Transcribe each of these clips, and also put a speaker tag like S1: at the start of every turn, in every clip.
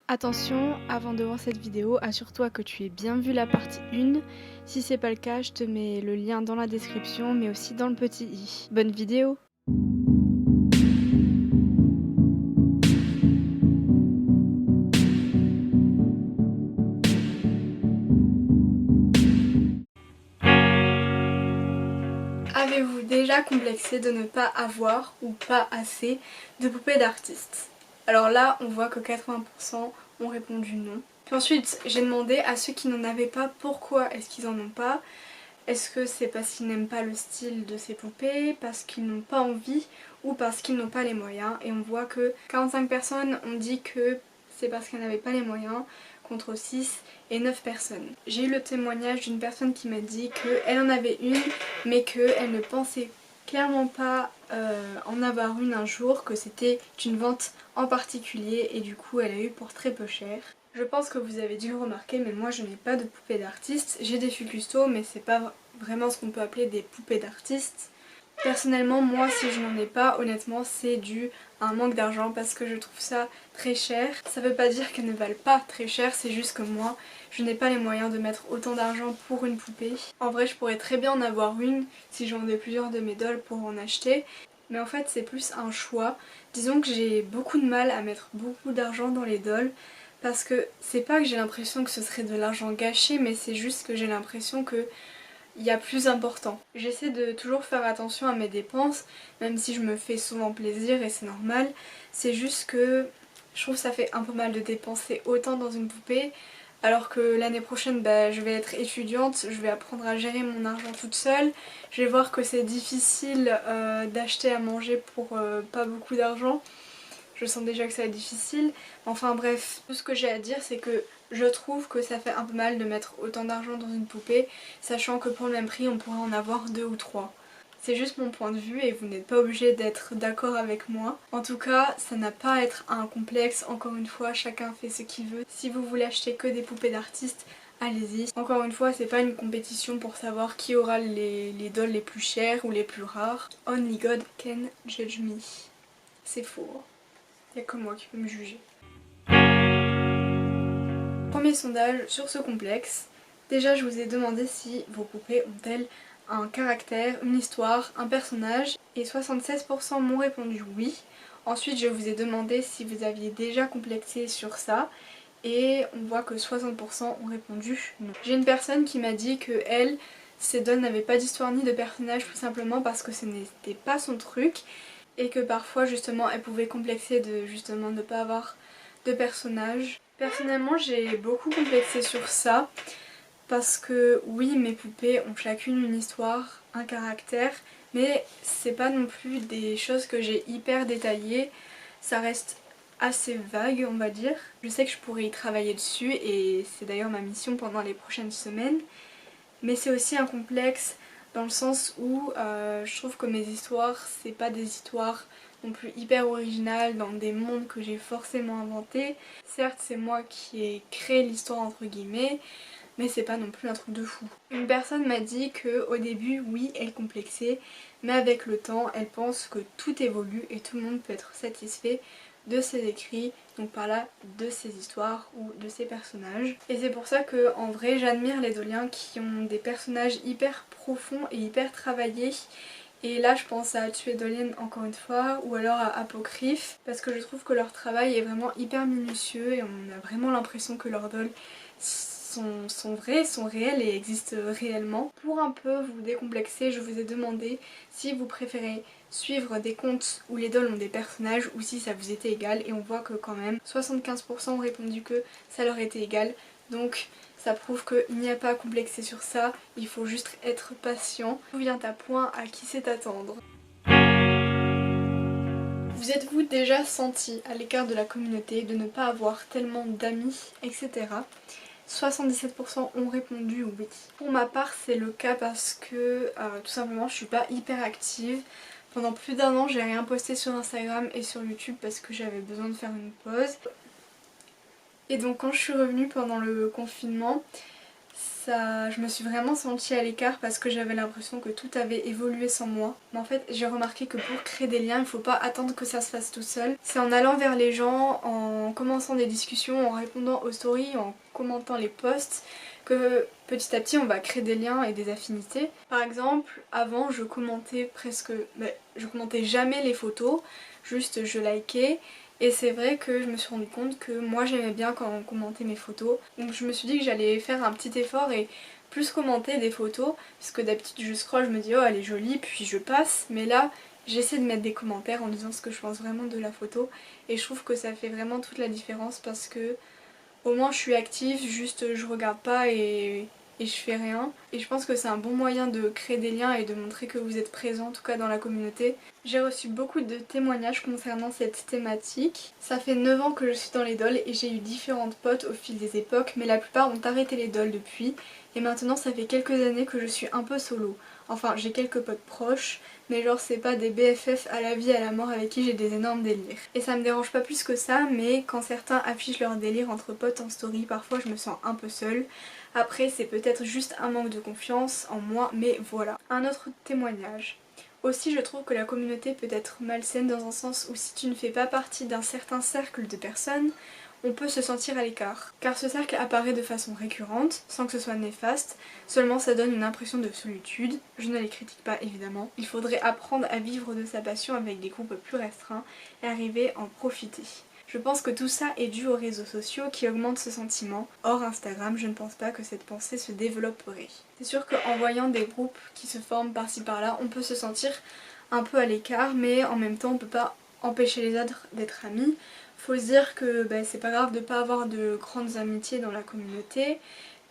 S1: Attention, avant de voir cette vidéo, assure-toi que tu aies bien vu la partie 1. Si c'est pas le cas, je te mets le lien dans la description, mais aussi dans le petit i. Bonne vidéo! Avez-vous déjà complexé de ne pas avoir ou pas assez de poupées d'artistes? Alors là, on voit que 80% ont répondu non. Puis ensuite, j'ai demandé à ceux qui n'en avaient pas pourquoi est-ce qu'ils en ont pas. Est-ce que c'est parce qu'ils n'aiment pas le style de ces poupées, parce qu'ils n'ont pas envie ou parce qu'ils n'ont pas les moyens? Et on voit que 45 personnes ont dit que c'est parce qu'elles n'avaient pas les moyens, contre 6 et 9 personnes. J'ai eu le témoignage d'une personne qui m'a dit qu'elle en avait une, mais qu'elle ne pensait clairement pas en avoir une un jour, que c'était une vente en particulier et du coup elle a eu pour très peu cher. Je pense que vous avez dû le remarquer, mais moi je n'ai pas de poupées d'artistes. J'ai des Fukusto, mais c'est pas vraiment ce qu'on peut appeler des poupées d'artistes. Personnellement, moi si je n'en ai pas, honnêtement c'est dû à un manque d'argent parce que je trouve ça très cher. Ça veut pas dire qu'elles ne valent pas très cher, c'est juste que moi je n'ai pas les moyens de mettre autant d'argent pour une poupée. En vrai je pourrais très bien en avoir une si je vendais plusieurs de mes dolls pour en acheter. Mais en fait c'est plus un choix. Disons que j'ai beaucoup de mal à mettre beaucoup d'argent dans les dolls. Parce que c'est pas que j'ai l'impression que ce serait de l'argent gâché, mais c'est juste que j'ai l'impression que il y a plus important. J'essaie de toujours faire attention à mes dépenses, même si je me fais souvent plaisir et c'est normal. C'est juste que je trouve que ça fait un peu mal de dépenser autant dans une poupée, alors que l'année prochaine je vais être étudiante, je vais apprendre à gérer mon argent toute seule. Je vais voir que c'est difficile d'acheter à manger pour pas beaucoup d'argent. Je sens déjà que ça va être difficile. Enfin bref, tout ce que j'ai à dire c'est que je trouve que ça fait un peu mal de mettre autant d'argent dans une poupée, sachant que pour le même prix on pourrait en avoir 2 ou 3. C'est juste mon point de vue et vous n'êtes pas obligé d'être d'accord avec moi. En tout cas, ça n'a pas à être un complexe, encore une fois, chacun fait ce qu'il veut. Si vous voulez acheter que des poupées d'artistes, allez-y. Encore une fois, c'est pas une compétition pour savoir qui aura les dolls les plus chers ou les plus rares. Only God can judge me. C'est faux. Il n'y a que moi qui peux me juger. Premier sondage sur ce complexe. Déjà, je vous ai demandé si vos poupées ont-elles un caractère, une histoire, un personnage, et 76% m'ont répondu oui. Ensuite, je vous ai demandé si vous aviez déjà complexé sur ça, et on voit que 60% ont répondu non. J'ai une personne qui m'a dit que elle, ses dolls n'avaient pas d'histoire ni de personnage, tout simplement parce que ce n'était pas son truc, et que parfois justement elle pouvait complexer de justement ne pas avoir de personnage. Personnellement j'ai beaucoup complexé sur ça parce que oui, mes poupées ont chacune une histoire, un caractère, mais c'est pas non plus des choses que j'ai hyper détaillées, ça reste assez vague on va dire. Je sais que je pourrais y travailler dessus et c'est d'ailleurs ma mission pendant les prochaines semaines, mais c'est aussi un complexe dans le sens où je trouve que mes histoires, c'est pas des histoires non plus hyper originales dans des mondes que j'ai forcément inventés. Certes, c'est moi qui ai créé l'histoire entre guillemets, mais c'est pas non plus un truc de fou. Une personne m'a dit que au début, oui, elle complexait, mais avec le temps, elle pense que tout évolue et tout le monde peut être satisfait de ses écrits, donc par là de ses histoires ou de ses personnages. Et c'est pour ça que en vrai j'admire les Doliens qui ont des personnages hyper profonds et hyper travaillés. Et là je pense à Tuer Dolienne encore une fois, ou alors à Apocryphe, parce que je trouve que leur travail est vraiment hyper minutieux et on a vraiment l'impression que leurs dolls sont vrais, sont réels et existent réellement. Pour un peu vous décomplexer, je vous ai demandé si vous préférez suivre des comptes où les dolls ont des personnages ou si ça vous était égal, et on voit que quand même 75% ont répondu que ça leur était égal, donc ça prouve qu'il n'y a pas à complexer sur ça, il faut juste être patient. D'où vient à point, à qui c'est attendre. Vous êtes-vous déjà senti à l'écart de la communauté, de ne pas avoir tellement d'amis, etc. 77% ont répondu oui. Pour ma part c'est le cas parce que tout simplement je suis pas hyper active. Pendant plus d'un an j'ai rien posté sur Instagram et sur YouTube parce que j'avais besoin de faire une pause. Et donc quand je suis revenue pendant le confinement, je me suis vraiment sentie à l'écart parce que j'avais l'impression que tout avait évolué sans moi. Mais en fait j'ai remarqué que pour créer des liens il faut pas attendre que ça se fasse tout seul. C'est en allant vers les gens, en commençant des discussions, en répondant aux stories, en commentant les posts que petit à petit on va créer des liens et des affinités. Par exemple, avant je commentais je commentais jamais les photos, juste je likais. Et c'est vrai que je me suis rendu compte que moi j'aimais bien quand on commentait mes photos. Donc je me suis dit que j'allais faire un petit effort et plus commenter des photos. Parce que d'habitude je scroll, je me dis oh elle est jolie, puis je passe. Mais là j'essaie de mettre des commentaires en disant ce que je pense vraiment de la photo. Et je trouve que ça fait vraiment toute la différence parce que au moins je suis active, juste je regarde pas et je fais rien. Et je pense que c'est un bon moyen de créer des liens et de montrer que vous êtes présent, en tout cas dans la communauté. J'ai reçu beaucoup de témoignages concernant cette thématique. Ça fait 9 ans que je suis dans les dolls et j'ai eu différentes potes au fil des époques, mais la plupart ont arrêté les dolls depuis. Et maintenant ça fait quelques années que je suis un peu solo. Enfin j'ai quelques potes proches, mais genre c'est pas des BFF à la vie à la mort avec qui j'ai des énormes délires. Et ça me dérange pas plus que ça, mais quand certains affichent leur délire entre potes en story, parfois je me sens un peu seule. Après c'est peut-être juste un manque de confiance en moi, mais voilà. Un autre témoignage. Aussi je trouve que la communauté peut être malsaine dans un sens où si tu ne fais pas partie d'un certain cercle de personnes, on peut se sentir à l'écart. Car ce cercle apparaît de façon récurrente, sans que ce soit néfaste, seulement ça donne une impression de solitude. Je ne les critique pas évidemment. Il faudrait apprendre à vivre de sa passion avec des groupes plus restreints et arriver à en profiter. Je pense que tout ça est dû aux réseaux sociaux qui augmentent ce sentiment. Hors Instagram, je ne pense pas que cette pensée se développerait. C'est sûr qu'en voyant des groupes qui se forment par-ci par-là, on peut se sentir un peu à l'écart, mais en même temps on peut pas empêcher les autres d'être amis. Faut se dire que c'est pas grave de pas avoir de grandes amitiés dans la communauté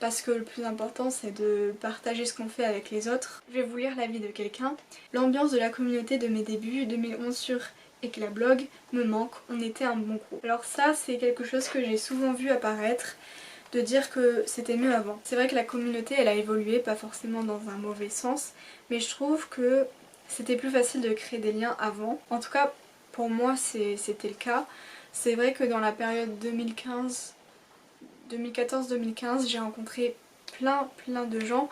S1: parce que le plus important c'est de partager ce qu'on fait avec les autres. Je vais vous lire l'avis de quelqu'un. L'ambiance de la communauté de mes débuts 2011 sur Eclablog me manque, on était un bon groupe. Alors ça c'est quelque chose que j'ai souvent vu apparaître, de dire que c'était mieux avant. C'est vrai que la communauté elle a évolué, pas forcément dans un mauvais sens, mais je trouve que c'était plus facile de créer des liens avant. En tout cas pour moi c'était le cas. C'est vrai que dans la période 2014-2015, j'ai rencontré plein de gens,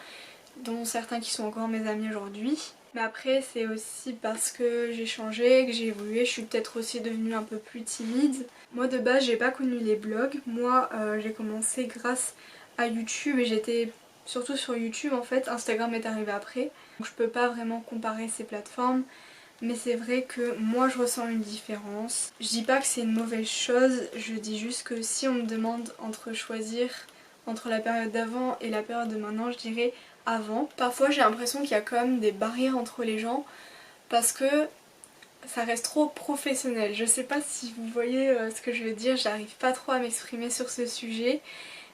S1: dont certains qui sont encore mes amis aujourd'hui. Mais après c'est aussi parce que j'ai changé, que j'ai évolué, je suis peut-être aussi devenue un peu plus timide. Moi de base j'ai pas connu les blogs, moi j'ai commencé grâce à YouTube et j'étais surtout sur YouTube en fait, Instagram est arrivé après. Donc je peux pas vraiment comparer ces plateformes. Mais c'est vrai que moi je ressens une différence. Je dis pas que c'est une mauvaise chose, je dis juste que si on me demande entre choisir entre la période d'avant et la période de maintenant, je dirais avant. Parfois j'ai l'impression qu'il y a quand même des barrières entre les gens parce que ça reste trop professionnel. Je sais pas si vous voyez ce que je veux dire, j'arrive pas trop à m'exprimer sur ce sujet,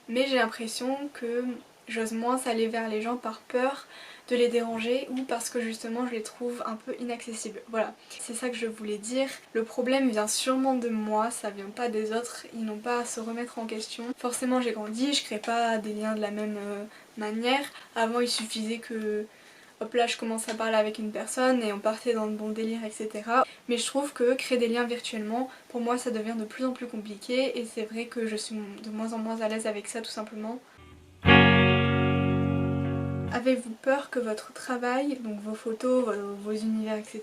S1: mais j'ai l'impression que j'ose moins aller vers les gens par peur de les déranger ou parce que justement je les trouve un peu inaccessibles. Voilà, c'est ça que je voulais dire. Le problème vient sûrement de moi, ça vient pas des autres, ils n'ont pas à se remettre en question. Forcément j'ai grandi, je crée pas des liens de la même manière. Avant il suffisait que hop là je commence à parler avec une personne et on partait dans de bons délires etc. Mais je trouve que créer des liens virtuellement, pour moi ça devient de plus en plus compliqué et c'est vrai que je suis de moins en moins à l'aise avec ça tout simplement. Avez-vous peur que votre travail, donc vos photos, vos univers, etc.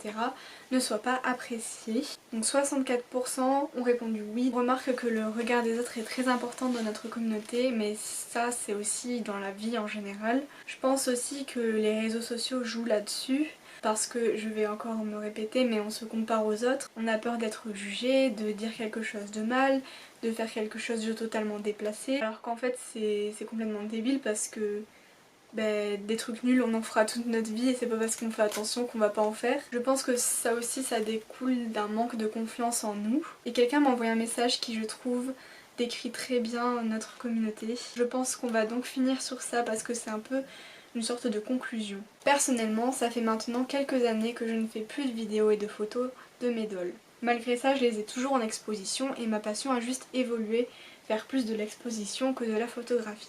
S1: ne soient pas appréciés? Donc 64% ont répondu oui. On remarque que le regard des autres est très important dans notre communauté, mais ça c'est aussi dans la vie en général. Je pense aussi que les réseaux sociaux jouent là-dessus. Parce que, je vais encore me répéter, mais on se compare aux autres. On a peur d'être jugé, de dire quelque chose de mal, de faire quelque chose de totalement déplacé. Alors qu'en fait c'est complètement débile parce que des trucs nuls on en fera toute notre vie et c'est pas parce qu'on fait attention qu'on va pas en faire. Je pense que ça aussi ça découle d'un manque de confiance en nous. Et quelqu'un m'a envoyé un message qui je trouve décrit très bien notre communauté. Je pense qu'on va donc finir sur ça parce que c'est un peu une sorte de conclusion. Personnellement ça fait maintenant quelques années que je ne fais plus de vidéos et de photos de mes dolls. Malgré ça je les ai toujours en exposition et ma passion a juste évolué vers plus de l'exposition que de la photographie.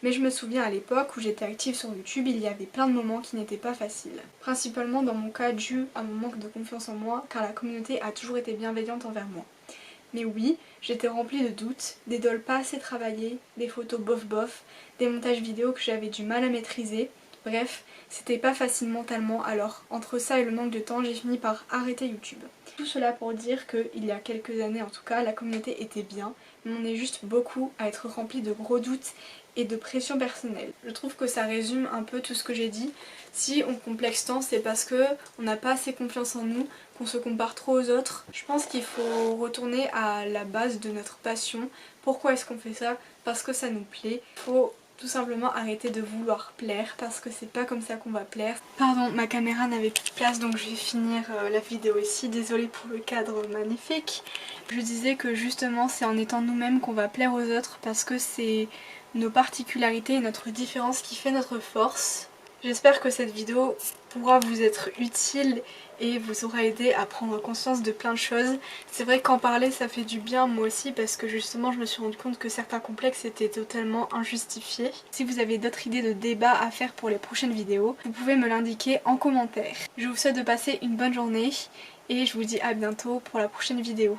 S1: Mais je me souviens à l'époque où j'étais active sur YouTube, il y avait plein de moments qui n'étaient pas faciles. Principalement dans mon cas dû à mon manque de confiance en moi, car la communauté a toujours été bienveillante envers moi. Mais oui, j'étais remplie de doutes, des dolls pas assez travaillés, des photos bof bof, des montages vidéo que j'avais du mal à maîtriser. Bref, c'était pas facile mentalement, alors entre ça et le manque de temps, j'ai fini par arrêter YouTube. Tout cela pour dire qu'il y a quelques années en tout cas, la communauté était bien, mais on est juste beaucoup à être rempli de gros doutes et de pression personnelle. Je trouve que ça résume un peu tout ce que j'ai dit. Si on complexe tant, c'est parce que on n'a pas assez confiance en nous, qu'on se compare trop aux autres. Je pense qu'il faut retourner à la base de notre passion. Pourquoi est-ce qu'on fait ça? Parce que ça nous plaît. Faut tout simplement arrêter de vouloir plaire parce que c'est pas comme ça qu'on va plaire. Pardon, ma caméra n'avait plus de place donc je vais finir la vidéo ici. Désolée pour le cadre magnifique. Je disais que justement c'est en étant nous-mêmes qu'on va plaire aux autres parce que c'est nos particularités et notre différence qui fait notre force. J'espère que cette vidéo pourra vous être utile et vous aura aidé à prendre conscience de plein de choses. C'est vrai qu'en parler ça fait du bien moi aussi parce que justement je me suis rendu compte que certains complexes étaient totalement injustifiés. Si vous avez d'autres idées de débats à faire pour les prochaines vidéos, vous pouvez me l'indiquer en commentaire. Je vous souhaite de passer une bonne journée et je vous dis à bientôt pour la prochaine vidéo.